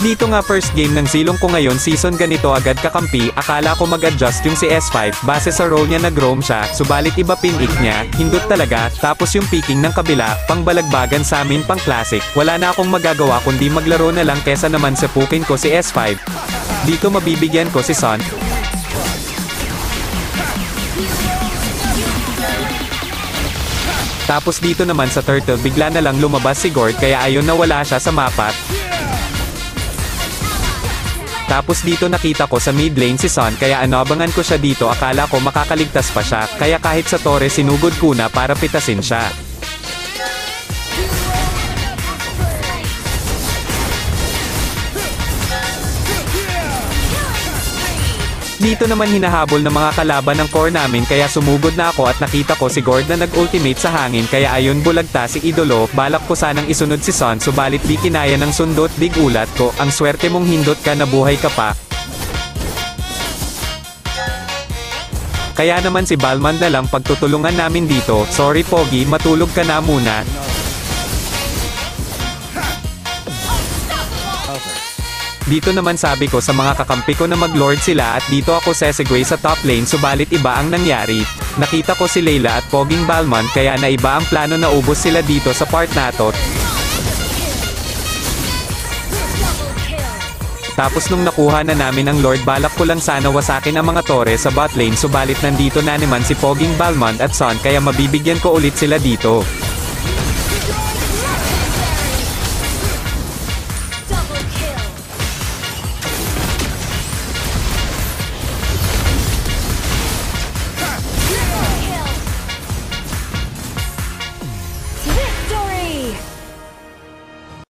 Dito nga first game ng silong ko ngayon season ganito agad kakampi, akala ko mag-adjust yung si S5, base sa role niya nag-roam siya, subalit iba pin-ik niya, hindot talaga, tapos yung picking ng kabila, pang balagbagan sa amin pang classic, wala na akong magagawa kundi maglaro na lang kesa naman sepukin ko si S5. Dito mabibigyan ko si Son. Tapos dito naman sa turtle bigla na lang lumabas si Gord kaya ayun nawala siya sa mapa. Tapos dito nakita ko sa mid lane si Son kaya anabangan ko siya dito akala ko makakaligtas pa siya kaya kahit sa torre sinugod ko na para pitasin siya. Dito naman hinahabol ng mga kalaban ng core namin kaya sumugod na ako at nakita ko si Gord na nag-ultimate sa hangin kaya ayun bulagta si idolo, balak ko sanang isunod si Son subalit di kinaya ng sundot big ulat ko, ang swerte mong hindot ka na buhay ka pa. Kaya naman si Balmond na lang pagtutulungan namin dito, sorry Pogi matulog ka na muna. Dito naman sabi ko sa mga kakampi ko na mag-lord sila at dito ako sesegway sa top lane subalit iba ang nangyari. Nakita ko si Layla at Poging Balmond kaya naiba ang plano na ubos sila dito sa part nato. Tapos nung nakuha na namin ang lord balak ko lang sana wasakin ang mga tore sa bot lane subalit nandito na naman si Poging Balmond at Son kaya mabibigyan ko ulit sila dito.